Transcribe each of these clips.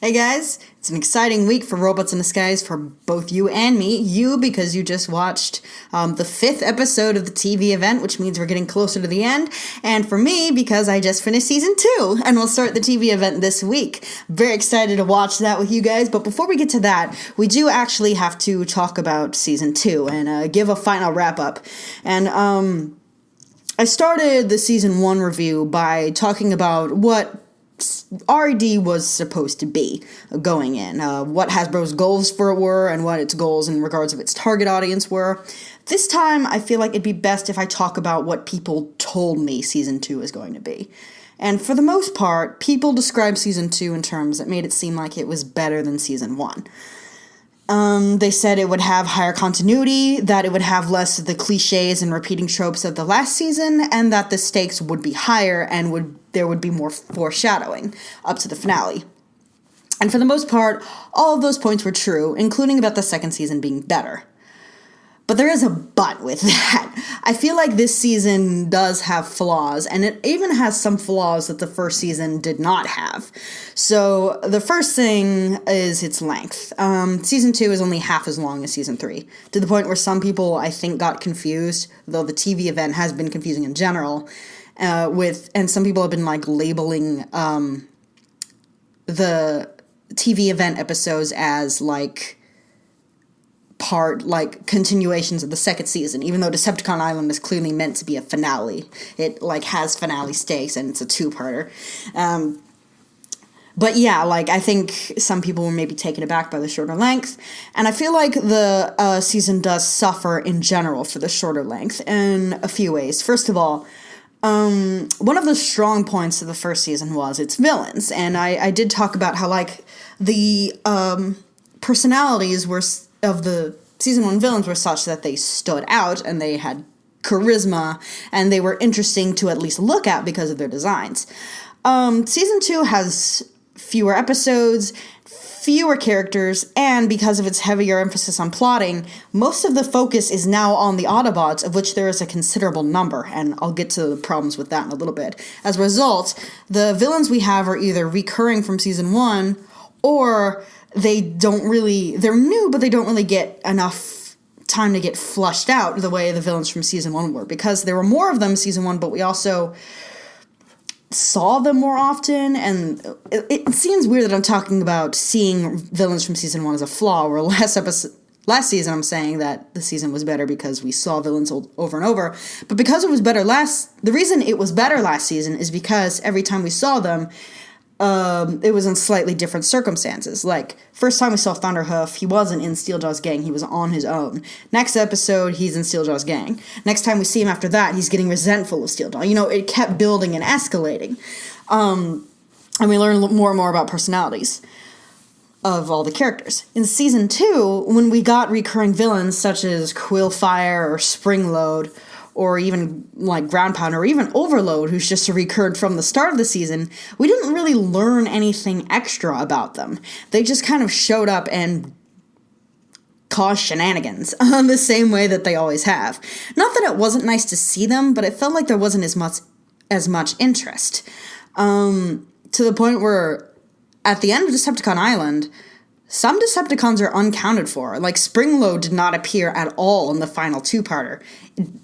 Hey guys, it's an exciting week for Robots in Disguise for both you and me. You, because you just watched the 5th episode of the TV event, which means we're getting closer to the end. And for me, because I just finished Season 2, and we'll start the TV event this week. Very excited to watch that with you guys, but before we get to that, we do actually have to talk about Season 2 and give a final wrap-up. And I started the Season 1 review by talking about what R&D was supposed to be going in, what Hasbro's goals for it were, and what its goals in regards of its target audience were. This time, I feel like it'd be best if I talk about what people told me Season 2 is going to be. And for the most part, people described Season 2 in terms that made it seem like it was better than Season 1. They said it would have higher continuity, that it would have less of the cliches and repeating tropes of the last season, and that the stakes would be higher and there would be more foreshadowing up to the finale. And for the most part, all of those points were true, including about the second season being better. But there is a but with that. I feel like this season does have flaws, and it even has some flaws that the first season did not have. So the first thing is its length. Season 2 is only half as long as Season 3, to the point where some people, I think, got confused, though the TV event has been confusing in general, and some people have been, labeling the TV event episodes as, continuations of the second season, even though Decepticon Island is clearly meant to be a finale. It, has finale stakes, and it's a two-parter. But yeah, I think some people were maybe taken aback by the shorter length, and I feel like the season does suffer in general for the shorter length in a few ways. First of all, one of the strong points of the first season was its villains, and I did talk about how, the personalities were of the Season 1 villains were such that they stood out, and they had charisma, and they were interesting to at least look at because of their designs. Season 2 has fewer episodes, fewer characters, and because of its heavier emphasis on plotting, most of the focus is now on the Autobots, of which there is a considerable number, and I'll get to the problems with that in a little bit. As a result, the villains we have are either recurring from Season 1, or they're new, but they don't really get enough time to get flushed out the way the villains from Season 1 were, because there were more of them in Season 1, but we also saw them more often, and it seems weird that I'm talking about seeing villains from Season 1 as a flaw, where last season I'm saying that the season was better because we saw villains over and over, but because it was better the reason it was better last season is because every time we saw them, it was in slightly different circumstances. First time we saw Thunderhoof, he wasn't in Steeljaw's gang, he was on his own. Next episode, he's in Steeljaw's gang. Next time we see him after that, he's getting resentful of Steeljaw. It kept building and escalating. And we learn more and more about personalities of all the characters. In Season 2, when we got recurring villains such as Quillfire or Springload, or even Ground Pounder, or even Overload, who's just recurred from the start of the season, we didn't really learn anything extra about them. They just kind of showed up and caused shenanigans, the same way that they always have. Not that it wasn't nice to see them, but it felt like there wasn't as much interest. To the point where, at the end of Decepticon Island, some Decepticons are unaccounted for. Springload did not appear at all in the final two-parter.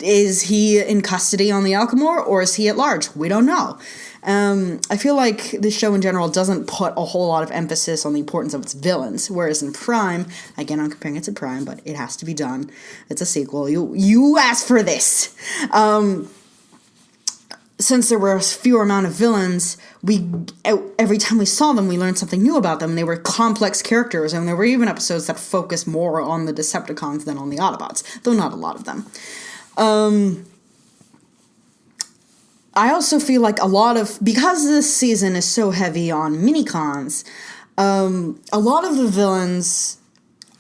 Is he in custody on the Alchemore, or is he at large? We don't know. I feel like the show in general doesn't put a whole lot of emphasis on the importance of its villains, whereas in Prime, again, I'm comparing it to Prime, but it has to be done. It's a sequel. You asked for this. Since there were a fewer amount of villains, every time we saw them, we learned something new about them. They were complex characters, and there were even episodes that focused more on the Decepticons than on the Autobots, though not a lot of them. I also feel like because this season is so heavy on Minicons, a lot of the villains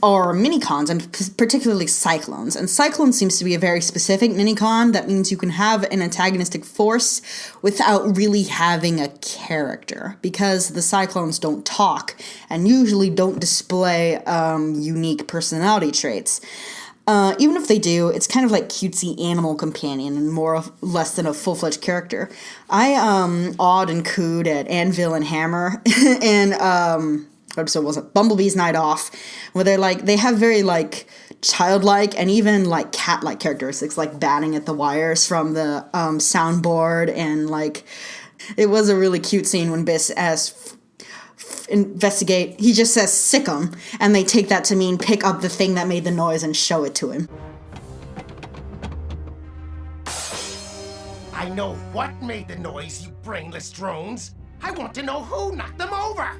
are Minicons, and particularly Cyclones. And Cyclone seems to be a very specific Minicon. That means you can have an antagonistic force without really having a character, because the Cyclones don't talk and usually don't display unique personality traits. Even if they do, it's kind of like cutesy animal companion and less than a full-fledged character. I awed and cooed at Anvil and Hammer and what episode was it? Bumblebee's Night Off, where they have very, like, childlike and even, like, cat-like characteristics, like batting at the wires from the soundboard, and, like, it was a really cute scene when Biss investigate, he just says, sick 'em, and they take that to mean pick up the thing that made the noise and show it to him. I know what made the noise, you brainless drones. I want to know who knocked them over.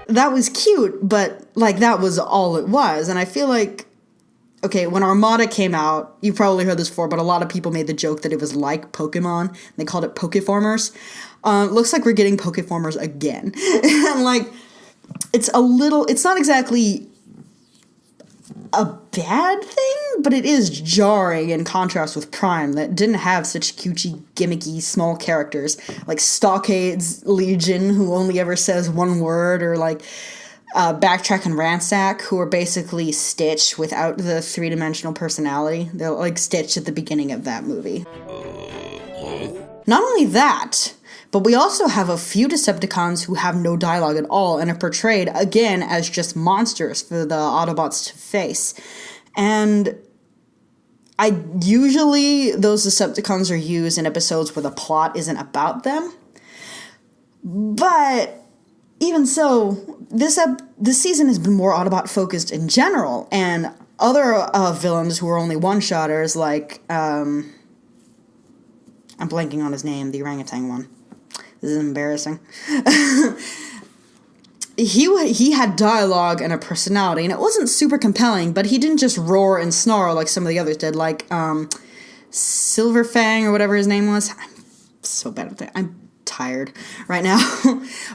That was cute, but, like, that was all it was. And I feel like, okay, when Armada came out, you've probably heard this before, but a lot of people made the joke that it was like Pokemon. They called it Pokeformers. Looks like we're getting Pokeformers again. And, like, it's not exactly a bad thing, but it is jarring in contrast with Prime that didn't have such cutesy, gimmicky, small characters like Stockade's Legion, who only ever says one word, or like Backtrack and Ransack, who are basically Stitch without the three-dimensional personality. They're like Stitch at the beginning of that movie. Not only that, but we also have a few Decepticons who have no dialogue at all and are portrayed, again, as just monsters for the Autobots to face. And usually those Decepticons are used in episodes where the plot isn't about them. But even so, this season has been more Autobot-focused in general, and other villains who are only one-shotters, like, I'm blanking on his name, the orangutan one. This is embarrassing. He had dialogue and a personality, and it wasn't super compelling, but he didn't just roar and snarl like some of the others did, like Silverfang or whatever his name was. I'm so bad at that. I'm tired right now.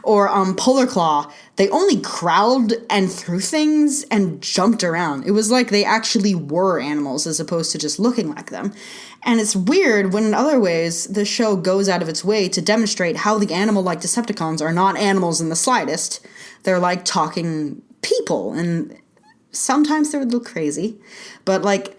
Or Polar Claw. They only growled and threw things and jumped around. It was like they actually were animals as opposed to just looking like them. And it's weird when in other ways the show goes out of its way to demonstrate how the animal-like Decepticons are not animals in the slightest. They're like talking people, and sometimes they're a little crazy. But, like,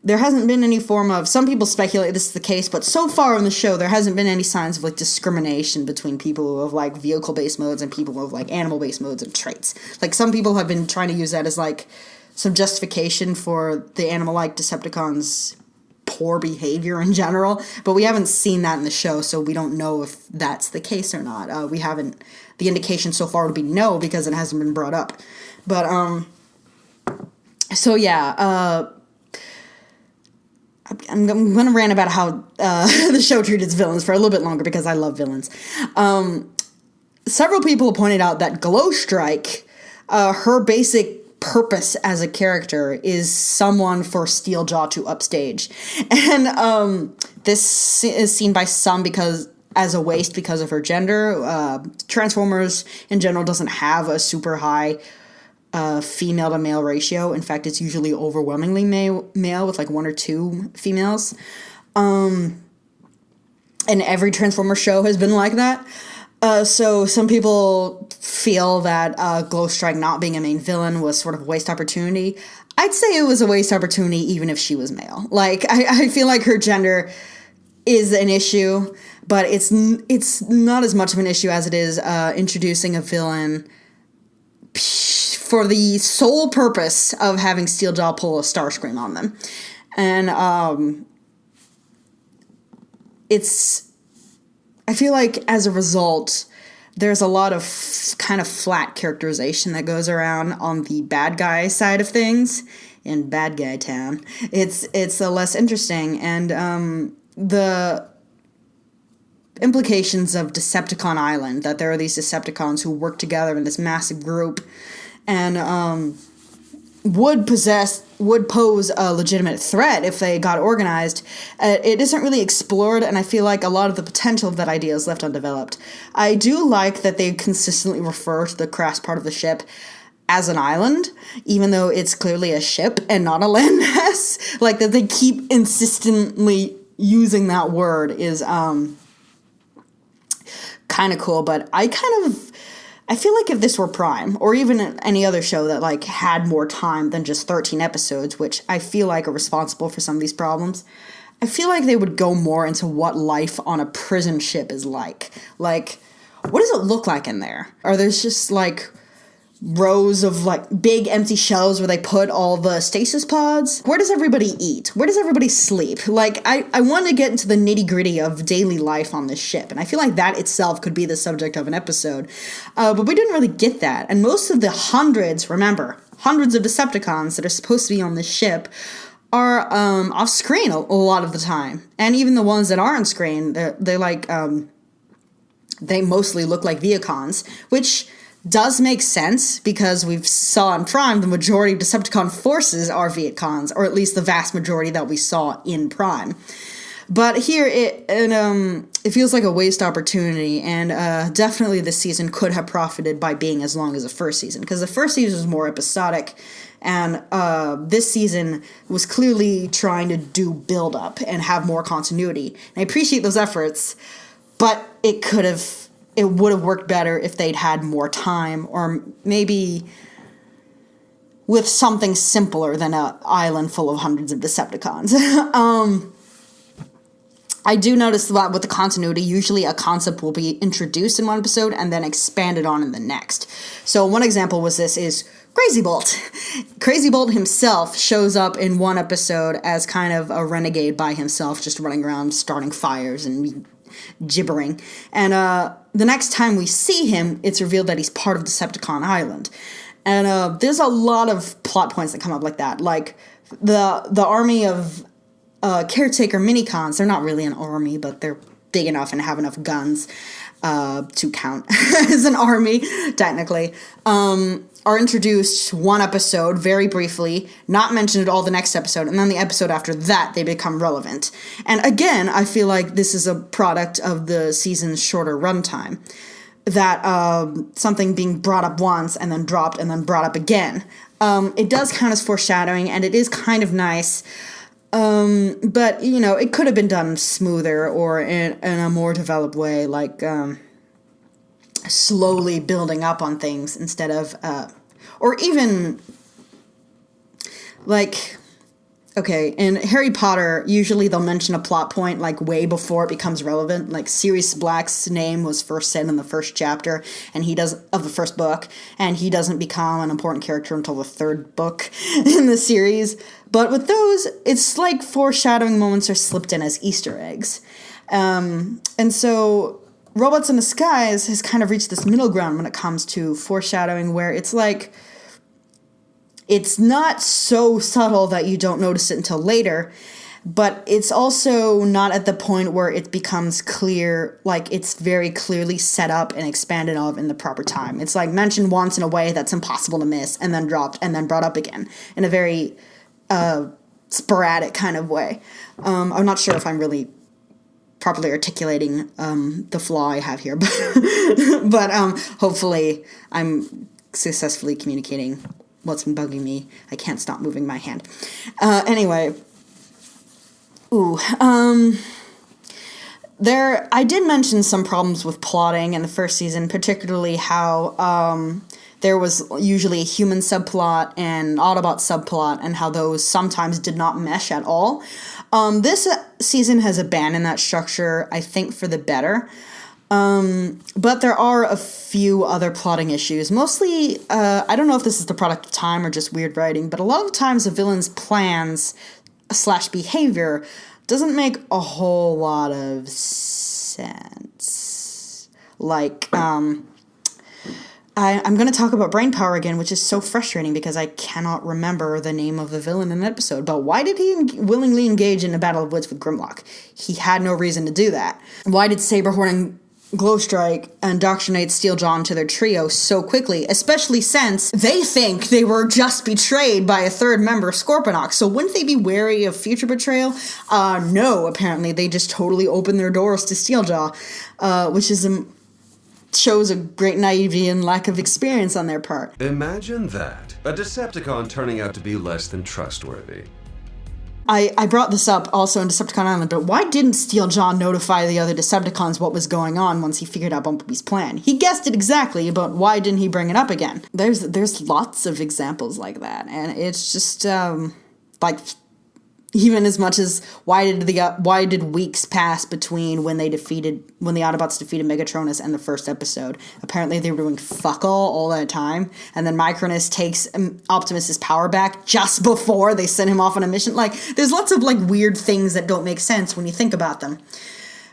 there hasn't been any form of, some people speculate this is the case, but so far in the show there hasn't been any signs of, like, discrimination between people who have, like, vehicle-based modes and people who have, like, animal-based modes and traits. Like, some people have been trying to use that as, like, some justification for the animal-like Decepticons' poor behavior in general, but we haven't seen that in the show, so we don't know if that's the case or not. The indication so far would be no, because it hasn't been brought up. But, so yeah, I'm going to rant about how the show treated its villains for a little bit longer, because I love villains. Several people pointed out that Glowstrike, her basic purpose as a character is someone for Steeljaw to upstage. And this is seen by some as a waste because of her gender. Transformers in general doesn't have a super high female to male ratio. In fact, it's usually overwhelmingly male with like one or two females. And every Transformer show has been like that. So some people feel that Glowstrike not being a main villain was sort of a waste opportunity. I'd say it was a waste opportunity even if she was male. Like, I feel like her gender is an issue, but it's not as much of an issue as it is introducing a villain for the sole purpose of having Steeljaw pull a Starscream on them. And I feel like as a result, there's a lot of kind of flat characterization that goes around on the bad guy side of things in Bad Guy Town. It's less interesting, and the implications of Decepticon Island, that there are these Decepticons who work together in this massive group, and would pose a legitimate threat if they got organized. It isn't really explored, and I feel like a lot of the potential of that idea is left undeveloped. I do like that they consistently refer to the crass part of the ship as an island, even though it's clearly a ship and not a landmass. Like, that they keep insistently using that word is kind of cool, but I feel like if this were Prime, or even any other show that, like, had more time than just 13 episodes, which I feel like are responsible for some of these problems, I feel like they would go more into what life on a prison ship is like. Like, what does it look like in there? Are there just, like, rows of, like, big empty shelves where they put all the stasis pods? Where does everybody eat? Where does everybody sleep? Like, I want to get into the nitty-gritty of daily life on this ship, and I feel like that itself could be the subject of an episode. But we didn't really get that, and most of the hundreds of Decepticons that are supposed to be on this ship are off-screen a lot of the time. And even the ones that are on screen, they're like, they mostly look like Viacons, which does make sense, because we've saw in Prime the majority of Decepticon forces are Vietcons, or at least the vast majority that we saw in Prime. But here, it feels like a waste opportunity, and definitely this season could have profited by being as long as the first season, because the first season was more episodic, and this season was clearly trying to do build-up and have more continuity. And I appreciate those efforts, but it would have worked better if they'd had more time, or maybe with something simpler than an island full of hundreds of Decepticons. I do notice that with the continuity, usually a concept will be introduced in one episode and then expanded on in the next. So one example is Crazy Bolt. Crazy Bolt himself shows up in one episode as kind of a renegade by himself, just running around starting fires and gibbering. And the next time we see him, it's revealed that he's part of Decepticon Island. And there's a lot of plot points that come up like that. Like the army of caretaker Minicons, they're not really an army, but they're big enough and have enough guns to count as an army, technically, are introduced one episode very briefly, not mentioned at all the next episode, and then the episode after that they become relevant. And again, I feel like this is a product of the season's shorter runtime, that something being brought up once and then dropped and then brought up again. It does count as foreshadowing, and it is kind of nice, but, you know, it could have been done smoother or in a more developed way, like slowly building up on things instead of, or even, like, okay, in Harry Potter, usually they'll mention a plot point, like, way before it becomes relevant. Like, Sirius Black's name was first said in the first chapter, and of the first book, and he doesn't become an important character until the third book in the series. But with those, it's like foreshadowing moments are slipped in as Easter eggs. And so Robots in Disguise has kind of reached this middle ground when it comes to foreshadowing, where it's like, it's not so subtle that you don't notice it until later, but it's also not at the point where it becomes clear, like it's very clearly set up and expanded on in the proper time. It's like mentioned once in a way that's impossible to miss, and then dropped, and then brought up again in a very sporadic kind of way. I'm not sure if I'm really properly articulating the flaw I have here, but hopefully I'm successfully communicating what's been bugging me. I can't stop moving my hand. Anyway. I did mention some problems with plotting in the first season, particularly how there was usually a human subplot and Autobot subplot, and how those sometimes did not mesh at all. This season has abandoned that structure, I think, for the better. But there are a few other plotting issues. Mostly, I don't know if this is the product of time or just weird writing, but a lot of times a villain's plans / behavior doesn't make a whole lot of sense. Like, I'm going to talk about Brainpower again, which is so frustrating because I cannot remember the name of the villain in the episode. But why did he willingly engage in a battle of wits with Grimlock? He had no reason to do that. Why did Saberhorn and Glowstrike indoctrinate Steeljaw into their trio so quickly, especially since they think they were just betrayed by a third member, Scorponok? So wouldn't they be wary of future betrayal? No, apparently. They just totally opened their doors to Steeljaw, which is shows a great naivety and lack of experience on their part. Imagine that. A Decepticon turning out to be less than trustworthy. I brought this up also in Decepticon Island, but why didn't Steeljaw notify the other Decepticons what was going on once he figured out Bumblebee's plan? He guessed it exactly, but why didn't he bring it up again? There's lots of examples like that, and it's just, like, Even as much as why did weeks pass between when the Autobots defeated Megatronus and the first episode? Apparently they were doing fuck all that time, and then Micronus takes Optimus's power back just before they send him off on a mission. Like, there's lots of like weird things that don't make sense when you think about them.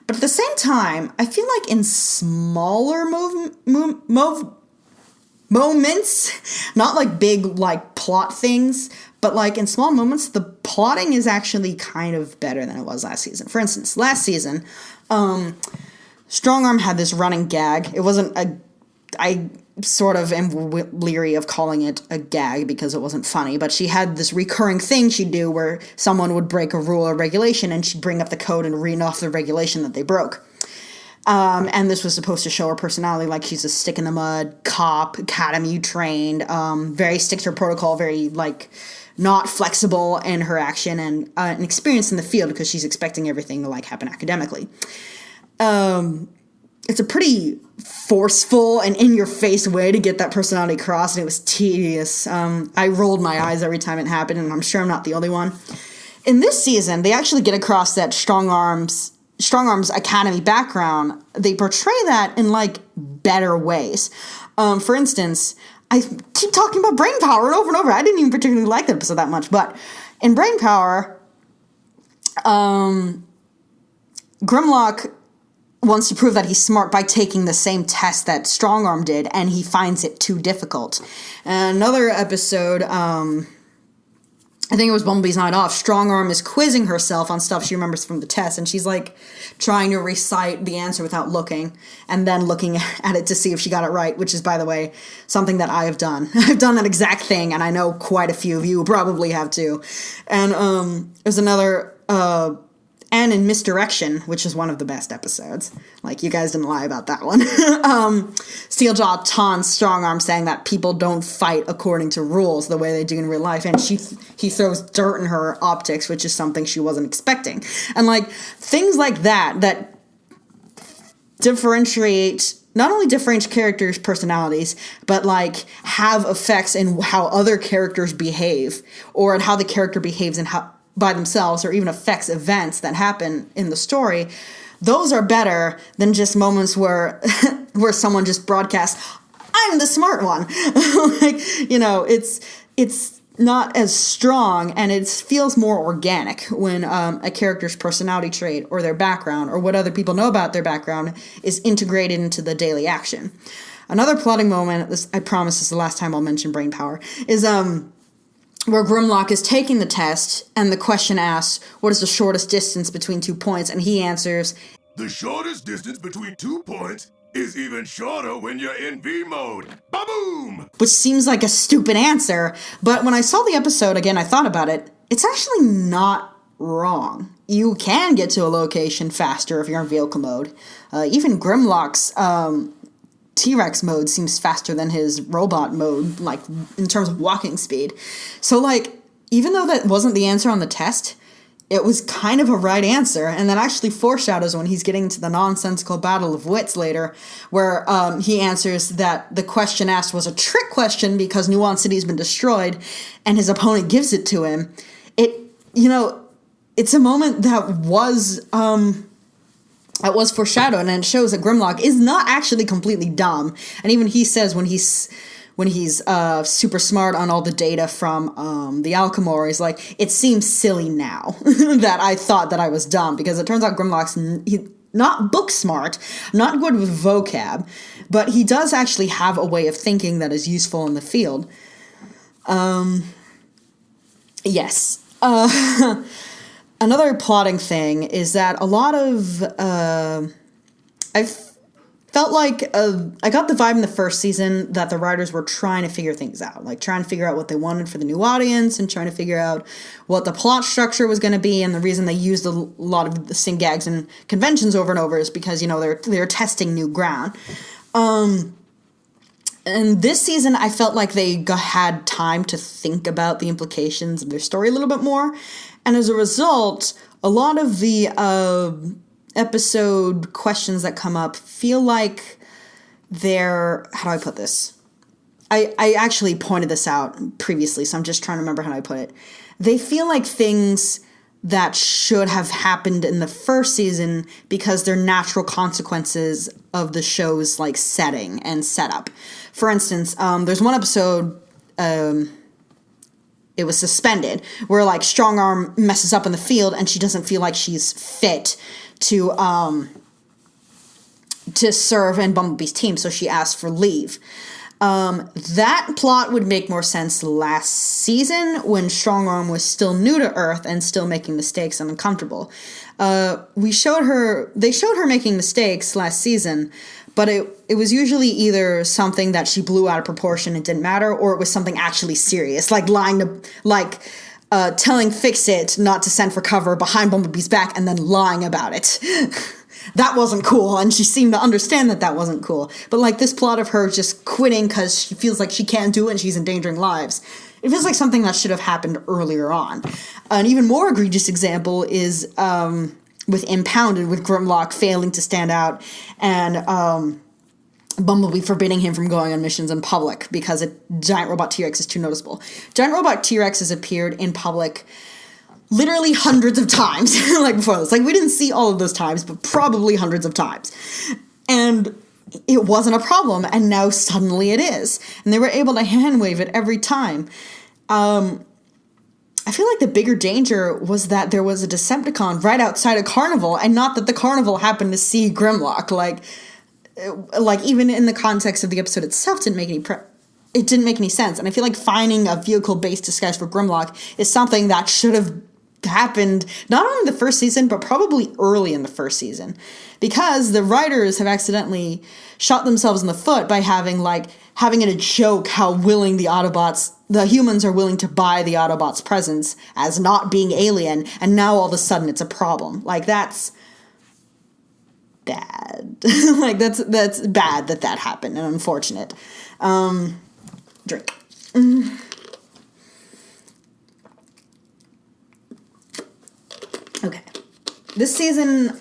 But at the same time, I feel like in smaller moments, not like big like plot things, but like in small moments, the plotting is actually kind of better than it was last season. For instance, last season, Strongarm had this running gag. It wasn't I sort of am leery of calling it a gag because it wasn't funny, but she had this recurring thing she'd do where someone would break a rule or regulation and she'd bring up the code and read off the regulation that they broke. And this was supposed to show her personality, like she's a stick-in-the-mud cop, academy trained, very stick to her protocol, very, like, not flexible in her action, and an experience in the field because she's expecting everything to, like, happen academically. It's a pretty forceful and in-your-face way to get that personality across, and it was tedious. I rolled my eyes every time it happened, and I'm sure I'm not the only one. In this season, they actually get across that Strongarm's academy background. They portray that in, like, better ways. For instance, I keep talking about Brainpower over and over. I didn't even particularly like that episode that much, but in Brainpower, Grimlock wants to prove that he's smart by taking the same test that Strongarm did, and he finds it too difficult. And another episode, I think it was Bumblebee's Night Off, Strongarm is quizzing herself on stuff she remembers from the test, and she's, like, trying to recite the answer without looking, and then looking at it to see if she got it right, which is, by the way, something that I have done. I've done that exact thing, and I know quite a few of you probably have too. And there's another, and in Misdirection, which is one of the best episodes. Like, you guys didn't lie about that one. Steeljaw taunts Strongarm, saying that people don't fight according to rules the way they do in real life, and he throws dirt in her optics, which is something she wasn't expecting. And, like, things like that differentiate, not only differentiate characters' personalities, but, like, have effects in how other characters behave, or in how the character behaves and how by themselves, or even affects events that happen in the story. Those are better than just moments where where someone just broadcasts, "I'm the smart one." Like, you know, it's not as strong, and it feels more organic when a character's personality trait or their background or what other people know about their background is integrated into the daily action. Another plotting moment, this, I promise this is the last time I'll mention Brainpower, is where Grimlock is taking the test, and the question asks, what is the shortest distance between 2 points? And he answers, "The shortest distance between 2 points is even shorter when you're in V mode. Ba-boom!" Which seems like a stupid answer, but when I saw the episode again, I thought about it. It's actually not wrong. You can get to a location faster if you're in vehicle mode. Even Grimlock's T-Rex mode seems faster than his robot mode, like, in terms of walking speed. So, like, even though that wasn't the answer on the test, it was kind of a right answer, and that actually foreshadows when he's getting to the nonsensical battle of wits later, where he answers that the question asked was a trick question because Nuance City's been destroyed, and his opponent gives it to him. It's a moment that was foreshadowed, and it shows that Grimlock is not actually completely dumb. And even he says when he's super smart on all the data from the Alchemor, he's like, it seems silly now that I thought that I was dumb, because it turns out Grimlock's not book smart, not good with vocab, but he does actually have a way of thinking that is useful in the field. Yes. Another plotting thing is that a lot of, I felt like, I got the vibe in the first season that the writers were trying to figure things out, like trying to figure out what they wanted for the new audience and trying to figure out what the plot structure was going to be, and the reason they used a lot of the same gags and conventions over and over is because, they're testing new ground. And this season, I felt like they had time to think about the implications of their story a little bit more. And as a result, a lot of the episode questions that come up feel like they're... How do I put this? I actually pointed this out previously, so I'm just trying to remember how I put it. They feel like things that should have happened in the first season because they're natural consequences of the show's like setting and setup. For instance, there's one episode, it was Suspended, where like Strong Arm messes up in the field and she doesn't feel like she's fit to serve in Bumblebee's team, so she asks for leave. That plot would make more sense last season when Strongarm was still new to Earth and still making mistakes and uncomfortable. They showed her making mistakes last season, but it was usually either something that she blew out of proportion and didn't matter, or it was something actually serious, like telling Fix-It not to send for cover behind Bumblebee's back and then lying about it. That wasn't cool, and she seemed to understand that wasn't cool. But, like, this plot of her just quitting because she feels like she can't do it and she's endangering lives, it feels like something that should have happened earlier on. An even more egregious example is with Impounded, with Grimlock failing to stand out, and Bumblebee forbidding him from going on missions in public because a giant robot T-Rex is too noticeable. Giant robot T-Rex has appeared in public literally hundreds of times, like before this. Like, we didn't see all of those times, but probably hundreds of times. And it wasn't a problem, and now suddenly it is. And they were able to hand-wave it every time. I feel like the bigger danger was that there was a Decepticon right outside a carnival, and not that the carnival happened to see Grimlock. Like even in the context of the episode itself, it didn't make any sense. And I feel like finding a vehicle-based disguise for Grimlock is something that should have happened not only in the first season, but probably early in the first season, because the writers have accidentally shot themselves in the foot by having it a joke how willing the humans are willing to buy the Autobots' presence as not being alien, and now all of a sudden it's a problem. Like, that's bad. Like, that's bad that happened, and unfortunate. Drink. Okay. This season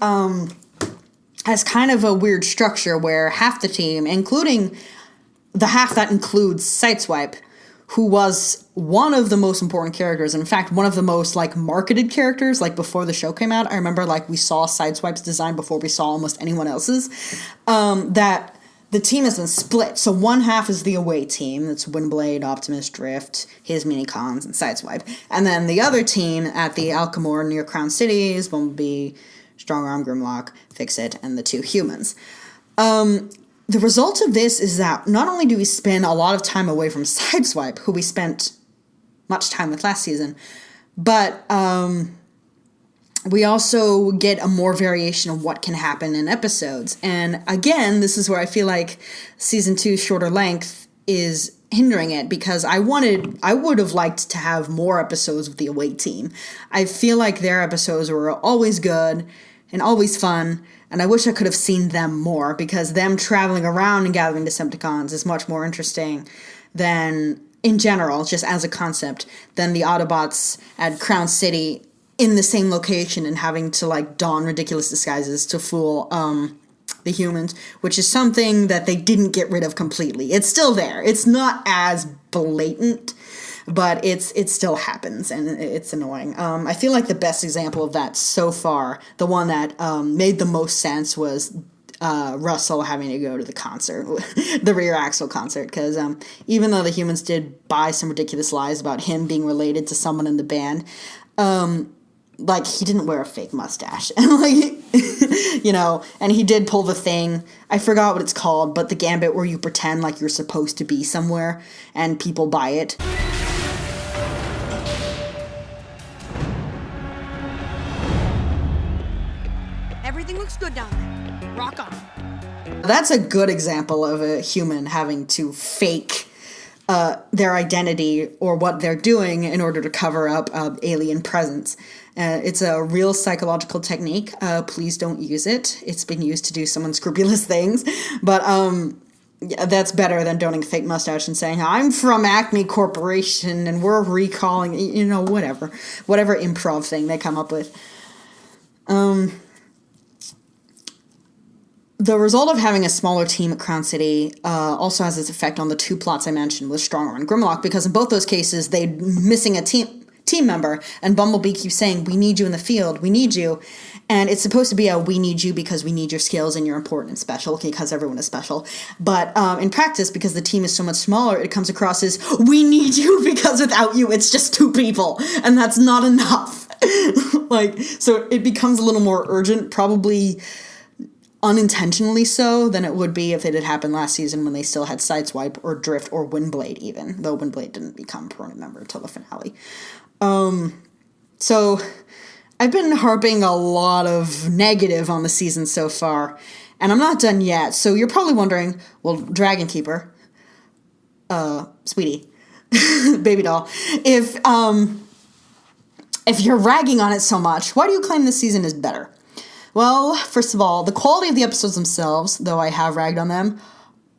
has kind of a weird structure where half the team, including the half that includes Sideswipe, who was one of the most important characters, in fact, one of the most, marketed characters, before the show came out. I remember, we saw Sideswipe's design before we saw almost anyone else's, that the team has been split. So one half is the away team. That's Windblade, Optimus, Drift, his Minicons, and Sideswipe. And then the other team at the Alchemore near Crown City is Bumblebee, Strongarm, Grimlock, Fix-It, and the two humans. The result of this is that not only do we spend a lot of time away from Sideswipe, who we spent much time with last season, but we also get a more variation of what can happen in episodes. And again, this is where I feel like Season 2's shorter length is hindering it, because I would have liked to have more episodes with the away team. I feel like their episodes were always good and always fun, and I wish I could have seen them more, because them traveling around and gathering Decepticons is much more interesting than, in general, just as a concept, than the Autobots at Crown City in the same location and having to, don ridiculous disguises to fool, the humans, which is something that they didn't get rid of completely. It's still there. It's not as blatant, but it still happens, and it's annoying. I feel like the best example of that so far, the one that made the most sense, was Russell having to go to the concert, the Rear Axle concert, because even though the humans did buy some ridiculous lies about him being related to someone in the band, he didn't wear a fake mustache, and and he did pull the thing, I forgot what it's called, but the gambit where you pretend like you're supposed to be somewhere, and people buy it. Everything looks good down there. Rock on. That's a good example of a human having to fake their identity or what they're doing in order to cover up alien presence. It's a real psychological technique. Please don't use it. It's been used to do some unscrupulous things. But that's better than donning a fake mustache and saying, I'm from Acme Corporation and we're recalling, whatever improv thing they come up with. The result of having a smaller team at Crown City also has its effect on the two plots I mentioned with Strongarm and Grimlock, because in both those cases, missing a team team member, and Bumblebee keeps saying, we need you in the field, we need you. And it's supposed to be a we need you because we need your skills and you're important and special, because everyone is special. But in practice, because the team is so much smaller, it comes across as we need you because without you, it's just 2 people. And that's not enough. So it becomes a little more urgent, probably unintentionally so, than it would be if it had happened last season when they still had Sideswipe or Drift or Windblade even, though Windblade didn't become a permanent member until the finale. So I've been harping a lot of negative on the season so far, and I'm not done yet. So you're probably wondering, well, Dragon Keeper, Sweetie, baby doll, if you're ragging on it so much, why do you claim this season is better? Well, first of all, the quality of the episodes themselves, though I have ragged on them,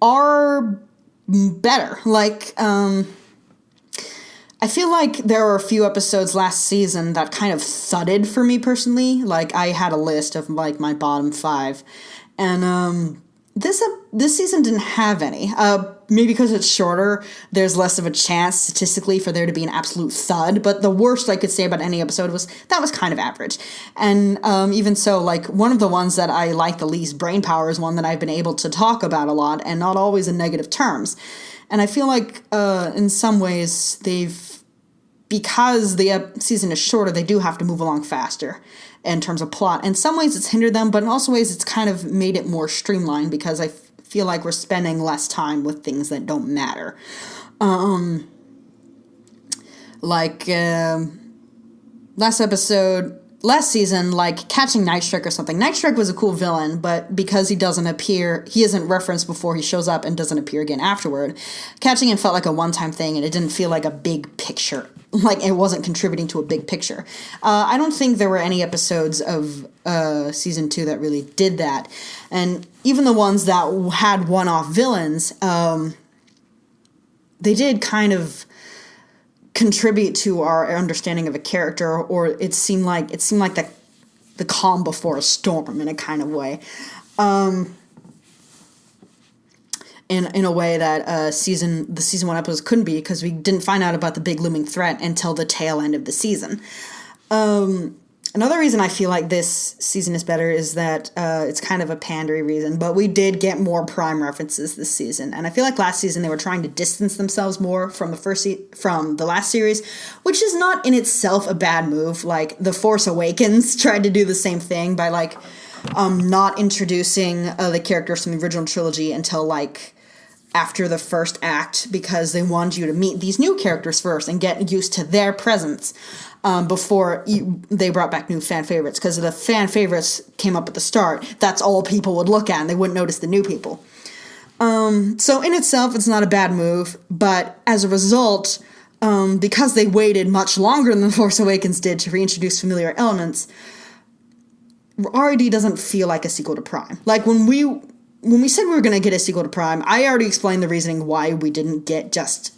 are better. I feel like there were a few episodes last season that kind of thudded for me personally. I had a list of, my bottom 5. And, this season didn't have any. Maybe because it's shorter, there's less of a chance statistically for there to be an absolute thud. But the worst I could say about any episode was that was kind of average. And even so, one of the ones that I like the least, Brainpower, is one that I've been able to talk about a lot, and not always in negative terms. And I feel like in some ways because the season is shorter, they do have to move along faster in terms of plot. In some ways it's hindered them, but in also ways it's kind of made it more streamlined because I feel like we're spending less time with things that don't matter. Last season, catching Nightstrike or something. Nightstrike was a cool villain, but because he isn't referenced before he shows up and doesn't appear again afterward, catching him felt like a one-time thing, and it didn't feel like a big picture. It wasn't contributing to a big picture. I don't think there were any episodes of Season 2 that really did that. And even the ones that had one-off villains, they did kind of contribute to our understanding of a character, or it seemed like the calm before a storm in a kind of way. In a way that the season 1 episodes couldn't be, because we didn't find out about the big looming threat until the tail end of the season. Another reason I feel like this season is better is that it's kind of a pandery reason, but we did get more Prime references this season, and I feel like last season they were trying to distance themselves more from the last series, which is not in itself a bad move. The Force Awakens tried to do the same thing by not introducing the characters from the original trilogy until after the first act, because they wanted you to meet these new characters first and get used to their presence before they brought back new fan favorites, because the fan favorites came up at the start. That's all people would look at, and they wouldn't notice the new people. So in itself, it's not a bad move, but as a result, because they waited much longer than The Force Awakens did to reintroduce familiar elements, RID doesn't feel like a sequel to Prime. When we said we were going to get a sequel to Prime, I already explained the reasoning why we didn't get just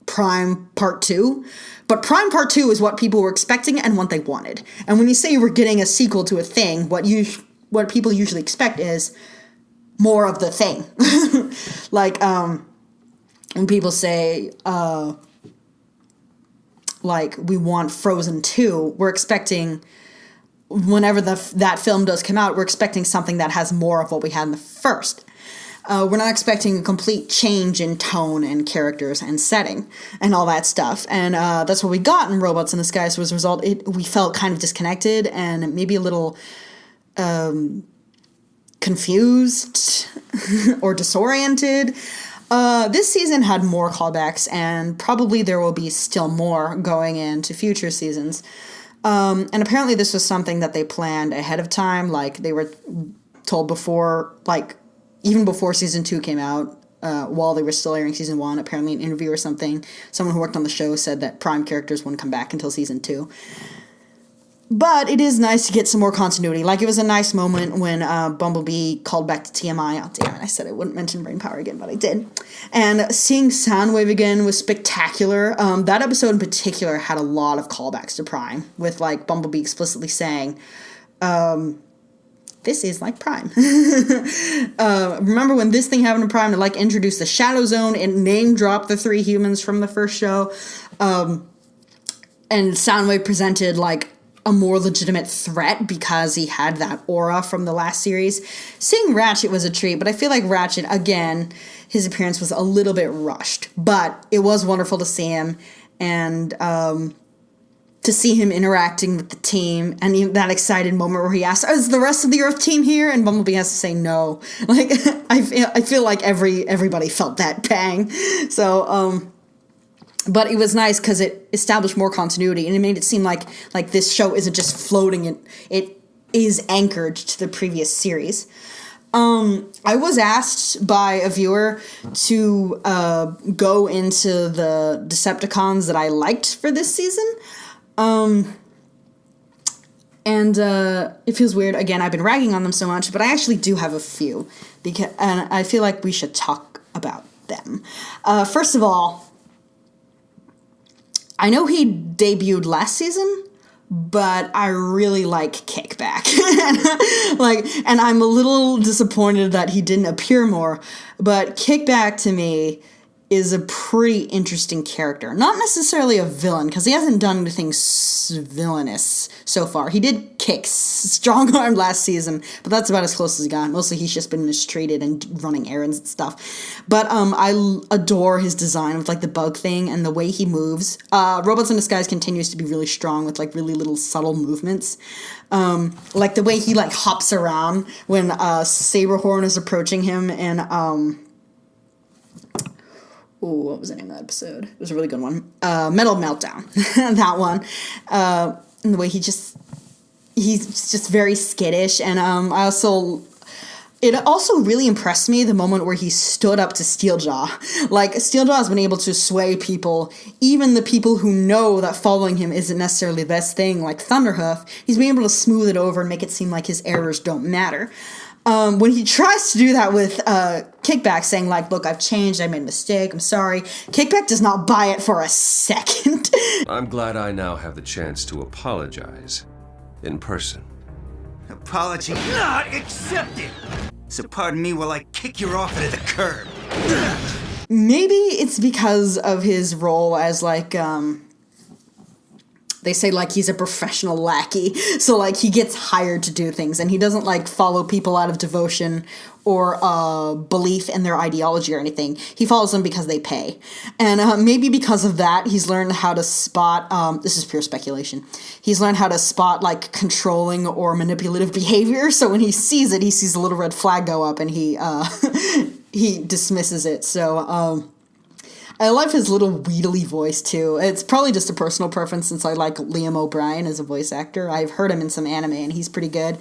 Prime Part 2. But Prime Part 2 is what people were expecting and what they wanted. And when you say we're getting a sequel to a thing, what people usually expect is more of the thing. When people say, we want Frozen 2, we're expecting, whenever that film does come out, we're expecting something that has more of what we had in the first. We're not expecting a complete change in tone and characters and setting and all that stuff. And that's what we got in Robots in Disguise. So as a result, we felt kind of disconnected and maybe a little confused or disoriented. This season had more callbacks, and probably there will be still more going into future seasons. And apparently this was something that they planned ahead of time. They were told before, even before season 2 came out, while they were still airing season 1, apparently in an interview or something, someone who worked on the show said that Prime characters wouldn't come back until season 2. But it is nice to get some more continuity. It was a nice moment when Bumblebee called back to TMI. Oh, damn it, I said I wouldn't mention Brainpower again, but I did. And seeing Soundwave again was spectacular. That episode in particular had a lot of callbacks to Prime, with, Bumblebee explicitly saying, this is like Prime. Remember when this thing happened to Prime, to, introduce the Shadow Zone and name-drop the 3 humans from the first show? and Soundwave presented like a more legitimate threat because he had that aura from the last series. Seeing Ratchet was a treat, but I feel like Ratchet, again, his appearance was a little bit rushed, but it was wonderful to see him, and to see him interacting with the team, and that excited moment where he asks, "Is the rest of the Earth team here?" And Bumblebee has to say no. Like, I feel like everybody felt that pang. So, but it was nice because it established more continuity, and it made it seem like this show isn't just floating, it is anchored to the previous series. I was asked by a viewer to go into the Decepticons that I liked for this season. And it feels weird. Again, I've been ragging on them so much, but I actually do have a few, and I feel like we should talk about them. First of all, I know he debuted last season, but I really like Kickback. and I'm a little disappointed that he didn't appear more, but Kickback to me is a pretty interesting character. Not necessarily a villain, because he hasn't done anything villainous so far. He did kick strong-armed last season, but that's about as close as he got. Mostly he's just been mistreated and running errands and stuff. But I adore his design with, like, the bug thing and the way he moves. Robots in Disguise continues to be really strong with, like, really little subtle movements. Like, the way he, like, hops around when Saberhorn is approaching him, and what was the name of that episode? It was a really good one. Metal Meltdown. That one. And the way he's just very skittish. And it also really impressed me the moment where he stood up to Steeljaw. Like, Steeljaw has been able to sway people, even the people who know that following him isn't necessarily the best thing, like Thunderhoof. He's been able to smooth it over and make it seem like his errors don't matter. When he tries to do that with Kickback, saying, like, look, I've changed, I made a mistake, I'm sorry, Kickback does not buy it for a second. I'm glad I now have the chance to apologize in person. Apology not accepted! So pardon me while I kick your off into the curb. Maybe it's because of his role as, like, they say, like, he's a professional lackey, so, like, he gets hired to do things, and he doesn't, like, follow people out of devotion or belief in their ideology or anything. He follows them because they pay. And maybe because of that, he's learned how to spot, this is pure speculation, he's learned how to spot, like, controlling or manipulative behavior, so when he sees it, he sees a little red flag go up, and he dismisses it, so, I love his little wheedly voice, too. It's probably just a personal preference since I like Liam O'Brien as a voice actor. I've heard him in some anime, and he's pretty good.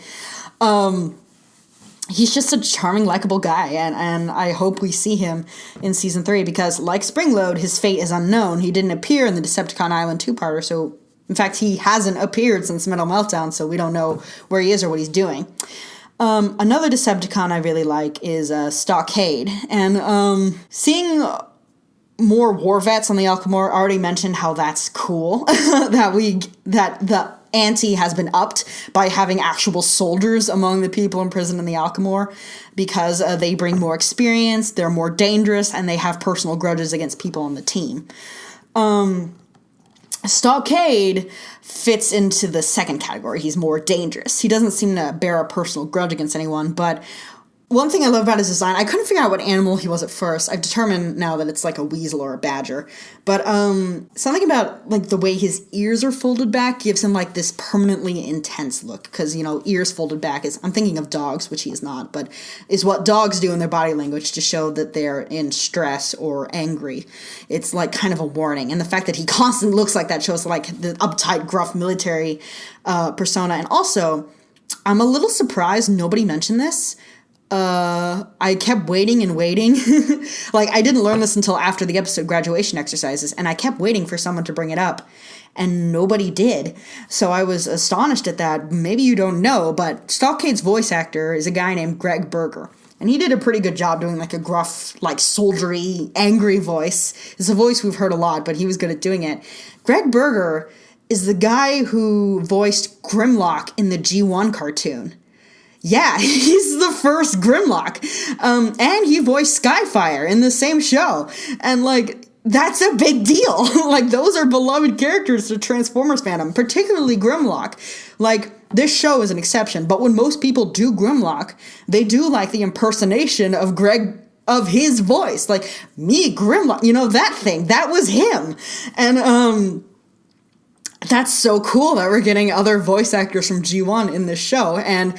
He's just a charming, likable guy, and I hope we see him in Season 3, because, like Springload, his fate is unknown. He didn't appear in the Decepticon Island 2-parter, so, in fact, he hasn't appeared since Metal Meltdown, so we don't know where he is or what he's doing. Another Decepticon I really like is Stockade, and seeing more war vets on the Alchemor. Already mentioned how that's cool that the ante has been upped by having actual soldiers among the people imprisoned in the Alchemor, because they bring more experience, they're more dangerous, and they have personal grudges against people on the team. Stockade fits into the second category. He's more dangerous. He doesn't seem to bear a personal grudge against anyone, but one thing I love about his design, I couldn't figure out what animal he was at first. I've determined now that it's like a weasel or a badger. But something about like the way his ears are folded back gives him like this permanently intense look. Because, you know, ears folded back is, I'm thinking of dogs, which he is not, but is what dogs do in their body language to show that they're in stress or angry. It's like kind of a warning. And the fact that he constantly looks like that shows like the uptight, gruff military persona. And also, I'm a little surprised nobody mentioned this. I kept waiting and waiting. Like, I didn't learn this until after the episode graduation exercises, and I kept waiting for someone to bring it up, and nobody did. So I was astonished at that. Maybe you don't know, but Stockade's voice actor is a guy named Greg Berger. And he did a pretty good job doing, like, a gruff, like, soldiery, angry voice. It's a voice we've heard a lot, but he was good at doing it. Greg Berger is the guy who voiced Grimlock in the G1 cartoon. Yeah, he's the first Grimlock. And he voiced Skyfire in the same show. And, like, that's a big deal. Like, those are beloved characters to Transformers fandom, particularly Grimlock. Like, this show is an exception, but when most people do Grimlock, they do like the impersonation of Greg, of his voice. Like, me, Grimlock, you know, that thing, that was him. And that's so cool that we're getting other voice actors from G1 in this show, and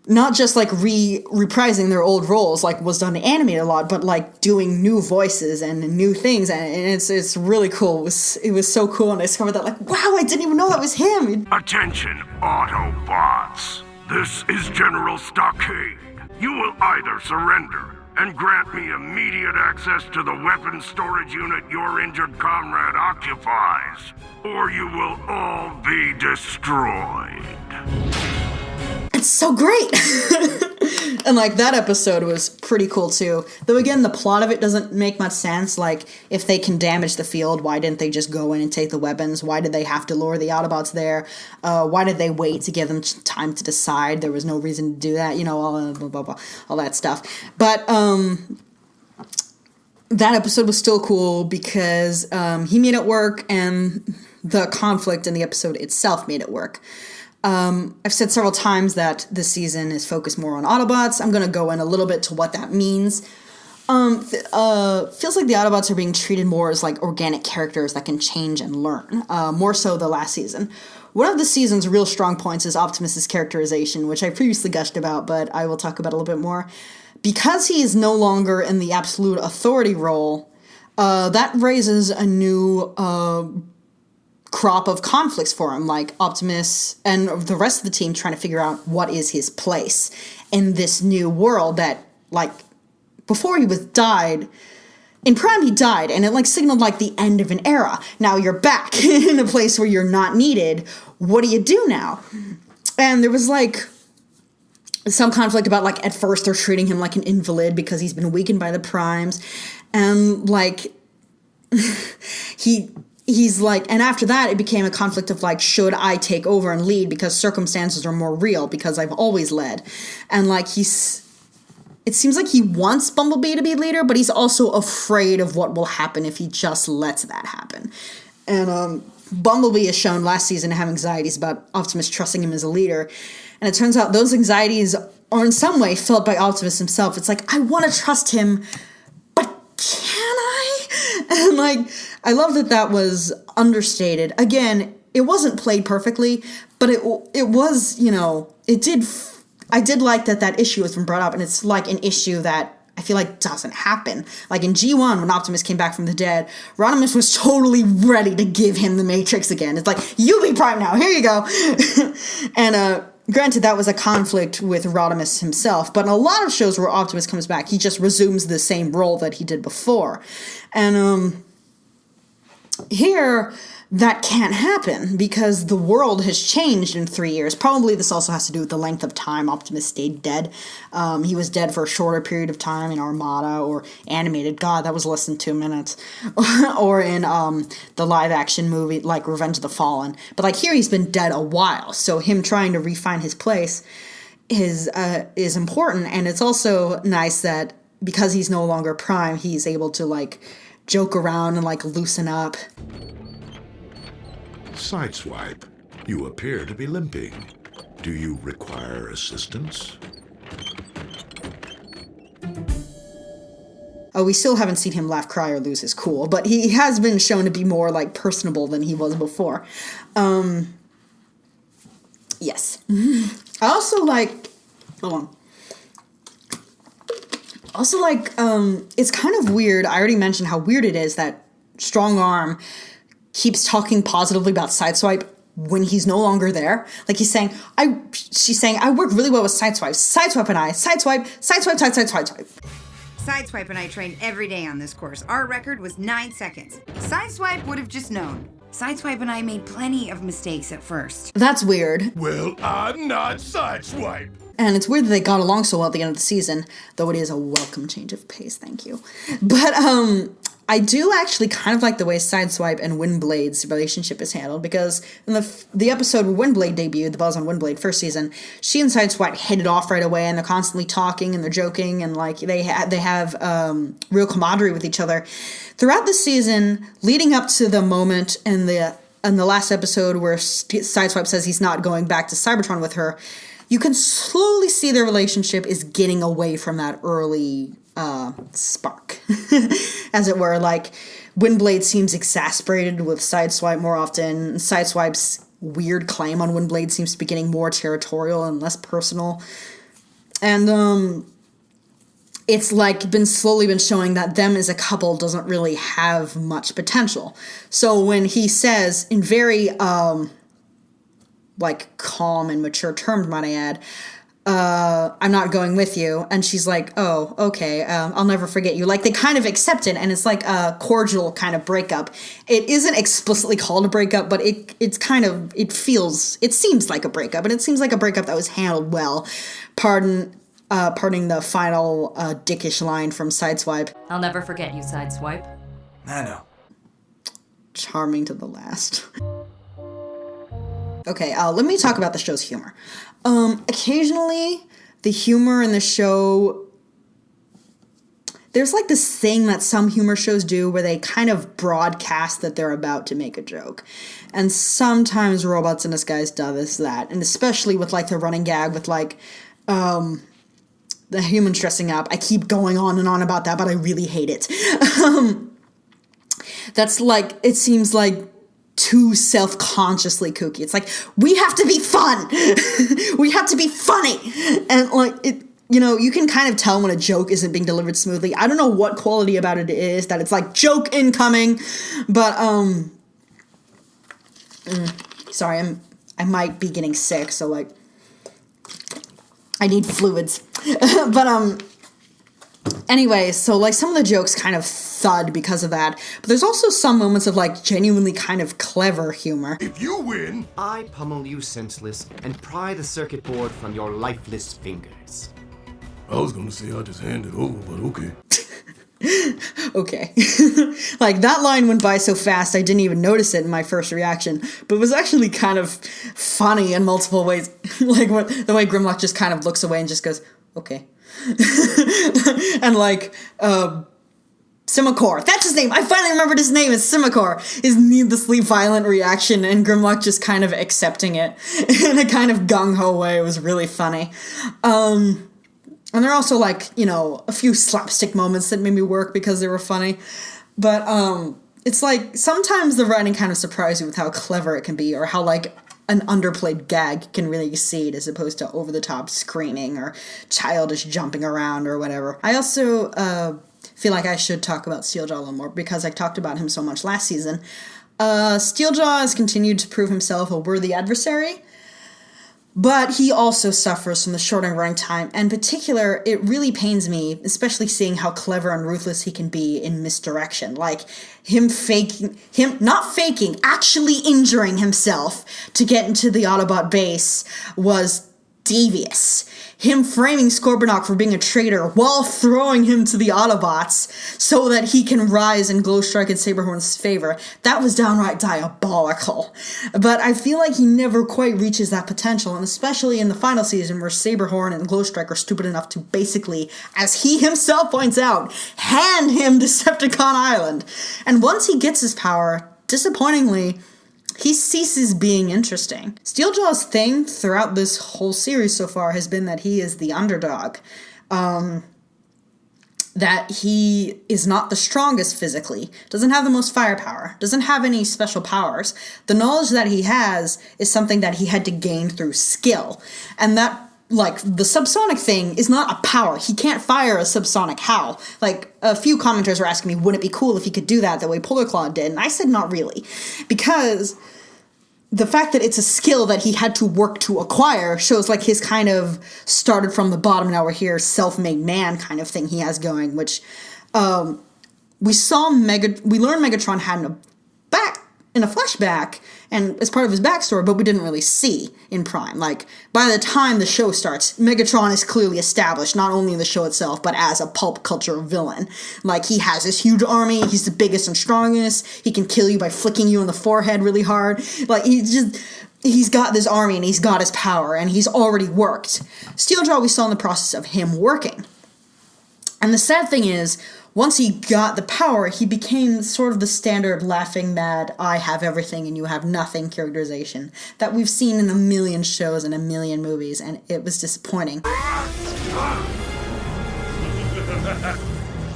not just like reprising their old roles like was done animated a lot, but like doing new voices and new things, and it's really cool. It was so cool, and I discovered that, like, wow, I didn't even know that was him. Attention, Autobots. This is General Stockade. You will either surrender and grant me immediate access to the weapons storage unit your injured comrade occupies, or you will all be destroyed. It's so great. And like, that episode was pretty cool too. Though again, the plot of it doesn't make much sense. Like, if they can damage the field, why didn't they just go in and take the weapons? Why did they have to lure the Autobots there? Why did they wait to give them time to decide? There was no reason to do that, you know, all blah, blah, blah, all that stuff. But that episode was still cool because he made it work, and the conflict in the episode itself made it work. I've said several times that this season is focused more on Autobots. I'm going to go in a little bit to what that means. Feels like the Autobots are being treated more as like organic characters that can change and learn, more so the last season. One of the season's real strong points is Optimus's characterization, which I previously gushed about, but I will talk about a little bit more. Because he is no longer in the absolute authority role, that raises a new crop of conflicts for him, like Optimus and the rest of the team trying to figure out what is his place in this new world that, like, before he was died, in Prime he died, and it like signaled like the end of an era. Now you're back in a place where you're not needed. What do you do now? And there was like some conflict about, like, at first they're treating him like an invalid because he's been weakened by the Primes, and like he's like, and after that, it became a conflict of, like, should I take over and lead because circumstances are more real because I've always led. And, like, it seems like he wants Bumblebee to be leader, but he's also afraid of what will happen if he just lets that happen. And Bumblebee is shown last season to have anxieties about Optimus trusting him as a leader. And it turns out those anxieties are in some way felt by Optimus himself. It's like, I want to trust him, but can I? And, like, I love that was understated. Again, it wasn't played perfectly, but it was, you know, I did like that issue has been brought up, and it's like an issue that I feel like doesn't happen. Like in G1, when Optimus came back from the dead, Rodimus was totally ready to give him the Matrix again. It's like, you be Prime now, here you go. And granted, that was a conflict with Rodimus himself, but in a lot of shows where Optimus comes back, he just resumes the same role that he did before. And here, that can't happen because the world has changed in 3 years. Probably this also has to do with the length of time Optimus stayed dead. He was dead for a shorter period of time in Armada or animated. God, that was less than 2 minutes. Or in the live-action movie like Revenge of the Fallen. But like here, he's been dead a while, so him trying to refine his place is important. And it's also nice that because he's no longer Prime, he's able to like joke around and like loosen up. Sideswipe, you appear to be limping. Do you require assistance? We still haven't seen him laugh, cry, or lose his cool, but he has been shown to be more, like, personable than he was before. Yes. I also like... Hold on. Also, like, it's kind of weird. I already mentioned how weird it is that Strong Arm keeps talking positively about Sideswipe when he's no longer there. Like, she's saying, I work really well with Sideswipe. Sideswipe and I. Sideswipe. Sideswipe and I trained every day on this course. Our record was 9 seconds. Sideswipe would have just known. Sideswipe and I made plenty of mistakes at first. That's weird. Well, I'm not Sideswipe. And it's weird that they got along so well at the end of the season, though it is a welcome change of pace, thank you. But I do actually kind of like the way Sideswipe and Windblade's relationship is handled, because in the episode where Windblade debuted, The Buzz on Windblade, first season, she and Sideswipe hit it off right away, and they're constantly talking, and they're joking, and like they have real camaraderie with each other. Throughout the season, leading up to the moment in the last episode where Sideswipe says he's not going back to Cybertron with her, you can slowly see their relationship is getting away from that early spark, as it were. Like, Windblade seems exasperated with Sideswipe more often. Sideswipe's weird claim on Windblade seems to be getting more territorial and less personal. And it's like slowly been showing that them as a couple doesn't really have much potential. So when he says, in very like calm and mature terms, might I add, I'm not going with you, and she's like, oh, okay, I'll never forget you. Like, they kind of accept it, and it's like a cordial kind of breakup. It isn't explicitly called a breakup, but it seems like a breakup, and it seems like a breakup that was handled well. Pardoning the final dickish line from Sideswipe. I'll never forget you, Sideswipe. I know. Charming to the last. Okay, let me talk about the show's humor. Occasionally, the humor in the show, there's like this thing that some humor shows do where they kind of broadcast that they're about to make a joke. And sometimes Robots in Disguise does that, and especially with like the running gag with like, the humans dressing up. I keep going on and on about that, but I really hate it. That's like, it seems like too self-consciously kooky. It's like, we have to be fun. We have to be funny. And like, it, you know, you can kind of tell when a joke isn't being delivered smoothly. I don't know what quality about it is, that it's like joke incoming, but sorry, I might be getting sick, so like I need fluids. But anyway, so like some of the jokes kind of thud because of that, but there's also some moments of like genuinely kind of clever humor. If you win, I pummel you senseless and pry the circuit board from your lifeless fingers. I was gonna say I just hand it over, but okay. Okay. Like, that line went by so fast I didn't even notice it in my first reaction, but it was actually kind of funny in multiple ways. Like, the way Grimlock just kind of looks away and just goes, okay. And like, Simicor, that's his name, I finally remembered his name, it's Simicor, his needlessly violent reaction, and Grimlock just kind of accepting it in a kind of gung-ho way. It was really funny. And there are also, like, you know, a few slapstick moments that made me work because they were funny. But it's like, sometimes the writing kind of surprises you with how clever it can be, or how, like, an underplayed gag can really exceed, as opposed to over-the-top screaming or childish jumping around or whatever. I also feel like I should talk about Steeljaw a little more, because I talked about him so much last season. Steeljaw has continued to prove himself a worthy adversary, but he also suffers from the shortening running time. And in particular, it really pains me, especially seeing how clever and ruthless he can be in Misdirection. Like, actually injuring himself to get into the Autobot base was devious. Him framing Scorponok for being a traitor while throwing him to the Autobots so that he can rise in Glowstrike and Saberhorn's favor, that was downright diabolical. But I feel like he never quite reaches that potential, and especially in the final season where Saberhorn and Glowstrike are stupid enough to basically, as he himself points out, hand him Decepticon Island. And once he gets his power, disappointingly, he ceases being interesting. Steeljaw's thing throughout this whole series so far has been that he is the underdog. That he is not the strongest physically, doesn't have the most firepower, doesn't have any special powers. The knowledge that he has is something that he had to gain through skill. And that, like, the subsonic thing is not a power. He can't fire a subsonic howl. Like, a few commenters were asking me, wouldn't it be cool if he could do that the way Polar Claw did? And I said not really. Because the fact that it's a skill that he had to work to acquire shows, like, his kind of started from the bottom, now we're here, self-made man kind of thing he has going, which, we learned Megatron had in a flashback and as part of his backstory, but we didn't really see in Prime. Like, by the time the show starts, Megatron is clearly established, not only in the show itself, but as a pulp culture villain. Like, he has this huge army, he's the biggest and strongest, he can kill you by flicking you in the forehead really hard. Like, he's got this army and he's got his power and he's already worked. Steeljaw, we saw in the process of him working. And the sad thing is, once he got the power, he became sort of the standard laughing mad, I have everything and you have nothing characterization that we've seen in a million shows and a million movies, and it was disappointing.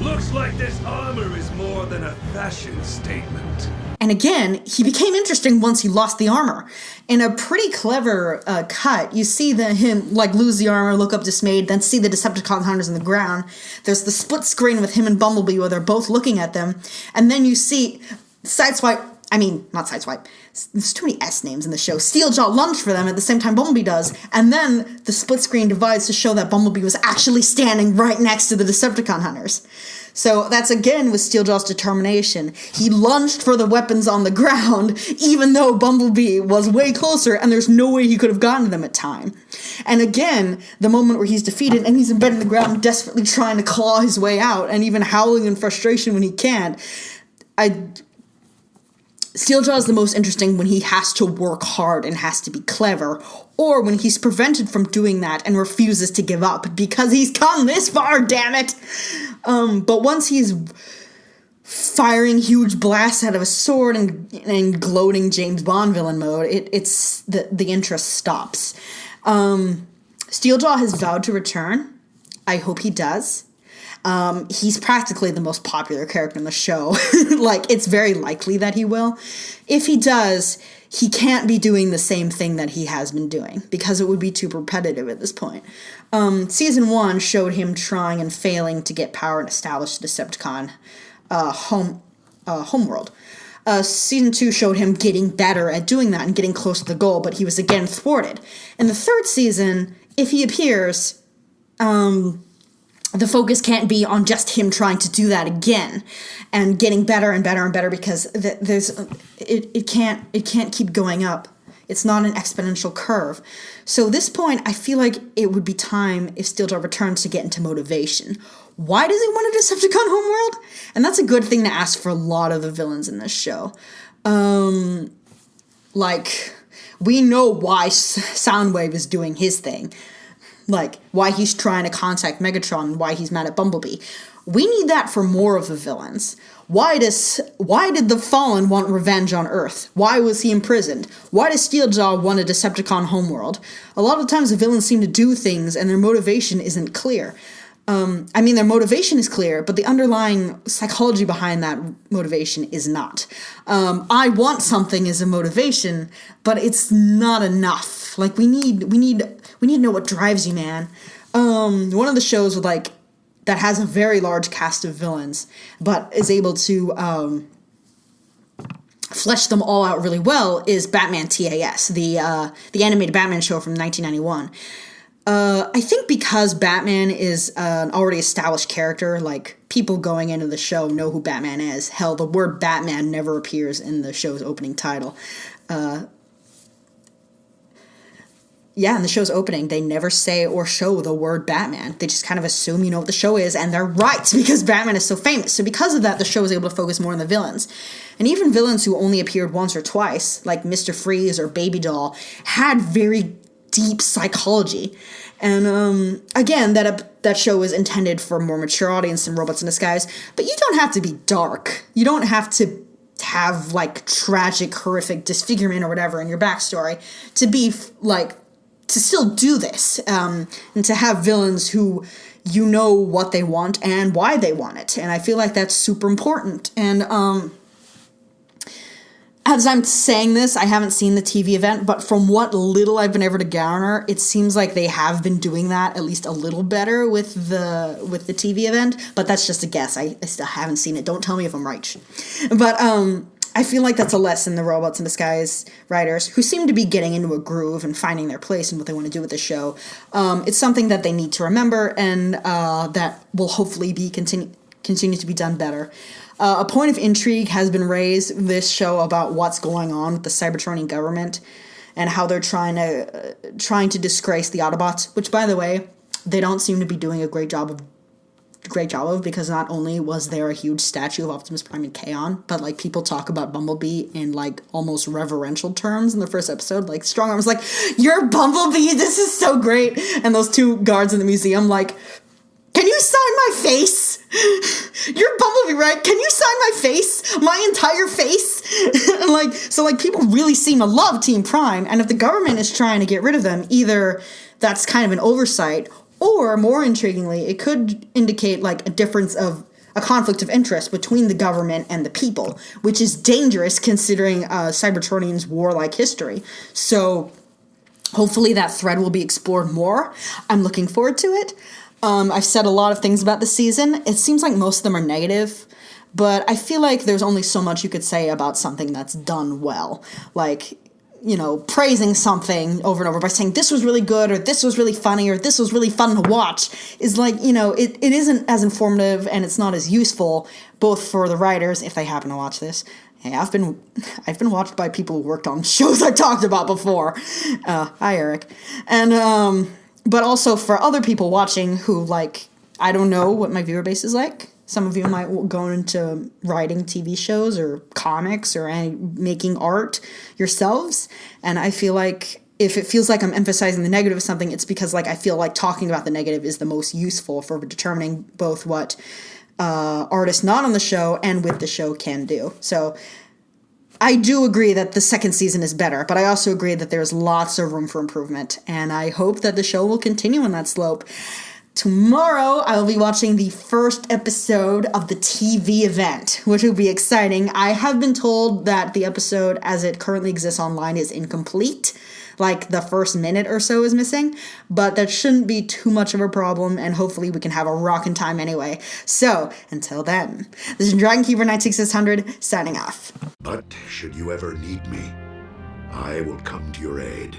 Looks like this armor is more than a fashion statement. And again, he became interesting once he lost the armor. In a pretty clever cut, you see him lose the armor, look up dismayed, then see the Decepticon hunters on the ground. There's the split screen with him and Bumblebee where they're both looking at them. And then you see not Sideswipe. There's too many S names in the show. Steeljaw lunge for them at the same time Bumblebee does. And then the split screen divides to show that Bumblebee was actually standing right next to the Decepticon hunters. So that's again with Steeljaw's determination. He lunged for the weapons on the ground, even though Bumblebee was way closer, and there's no way he could have gotten to them at time. And again, the moment where he's defeated, and he's in bed in the ground, desperately trying to claw his way out, and even howling in frustration when he can't. Steeljaw is the most interesting when he has to work hard and has to be clever, or when he's prevented from doing that and refuses to give up because he's come this far, damn it! But once he's firing huge blasts out of a sword and gloating James Bond villain mode, it's the interest stops. Steeljaw has vowed to return. I hope he does. He's practically the most popular character in the show. It's very likely that he will. If he does, he can't be doing the same thing that he has been doing, because it would be too repetitive at this point. Season 1 showed him trying and failing to get power and establish the Decepticon homeworld. Season 2 showed him getting better at doing that and getting close to the goal, but he was again thwarted. In the third season, if he appears, the focus can't be on just him trying to do that again and getting better and better and better, because it can't keep going up. It's not an exponential curve. So at this point, I feel like it would be time, if Steeljaw returns, to get into motivation. Why does he want a Decepticon homeworld? And that's a good thing to ask for a lot of the villains in this show. We know why Soundwave is doing his thing. Why he's trying to contact Megatron and why he's mad at Bumblebee. We need that for more of the villains. Why did the Fallen want revenge on Earth? Why was he imprisoned? Why does Steeljaw want a Decepticon homeworld? A lot of times the villains seem to do things and their motivation isn't clear. Their motivation is clear, but the underlying psychology behind that motivation is not. I want something as a motivation, but it's not enough. We need to know what drives you, man. One of the shows with that has a very large cast of villains, but is able to flesh them all out really well is Batman TAS, the animated Batman show from 1991. I think because Batman is an already established character, people going into the show know who Batman is. Hell, the word Batman never appears in the show's opening title. In the show's opening, they never say or show the word Batman. They just kind of assume you know what the show is, and they're right, because Batman is so famous. So because of that, the show is able to focus more on the villains. And even villains who only appeared once or twice, like Mr. Freeze or Baby Doll, had very deep psychology. And again, that show is intended for a more mature audience than Robots in Disguise, but you don't have to be dark. You don't have to have tragic, horrific disfigurement or whatever in your backstory to be to still do this, and to have villains who you know what they want and why they want it. And I feel like that's super important. And as I'm saying this, I haven't seen the TV event, but from what little I've been able to garner, it seems like they have been doing that at least a little better with the TV event. But that's just a guess. I still haven't seen it. Don't tell me if I'm right. But I feel like that's a lesson the Robots in Disguise writers, who seem to be getting into a groove and finding their place and what they want to do with the show. It's something that they need to remember, and that will hopefully be continue to be done better. A point of intrigue has been raised in this show about what's going on with the Cybertronian government and how they're trying to disgrace the Autobots, which, by the way, they don't seem to be doing a great job of, because not only was there a huge statue of Optimus Prime and Kaon, but like people talk about Bumblebee in like almost reverential terms in the first episode. Like Strongarm was like, "You're Bumblebee, this is so great," and those two guards in the museum like, "Can you sign my face? You're Bumblebee, right? Can you sign my face? My entire face?" And so people really seem to love Team Prime, and if the government is trying to get rid of them, either that's kind of an oversight, or more intriguingly, it could indicate like a conflict of interest between the government and the people, which is dangerous considering Cybertronian's warlike history. So hopefully that thread will be explored more. I'm looking forward to it. I've said a lot of things about the season. It seems like most of them are negative, but I feel like there's only so much you could say about something that's done well. Like, praising something over and over by saying this was really good, or this was really funny, or this was really fun to watch is like, it isn't as informative and it's not as useful, both for the writers, if they happen to watch this. Hey, I've been watched by people who worked on shows I talked about before. Hi, Eric. And, but also for other people watching who, like, I don't know what my viewer base is like. Some of you might go into writing TV shows or comics or making art yourselves. And I feel like if it feels like I'm emphasizing the negative of something, it's because like I feel like talking about the negative is the most useful for determining both what artists not on the show and with the show can do. So I do agree that the second season is better, but I also agree that there's lots of room for improvement. And I hope that the show will continue on that slope. Tomorrow, I will be watching the first episode of the TV event, which will be exciting. I have been told that the episode, as it currently exists online, is incomplete. Like, the first minute or so is missing, but that shouldn't be too much of a problem, and hopefully we can have a rockin' time anyway. So, until then, this is Dragonkeeper 96600, signing off. But should you ever need me, I will come to your aid,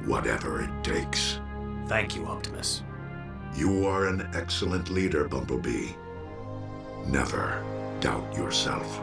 whatever it takes. Thank you, Optimus. You are an excellent leader, Bumblebee. Never doubt yourself.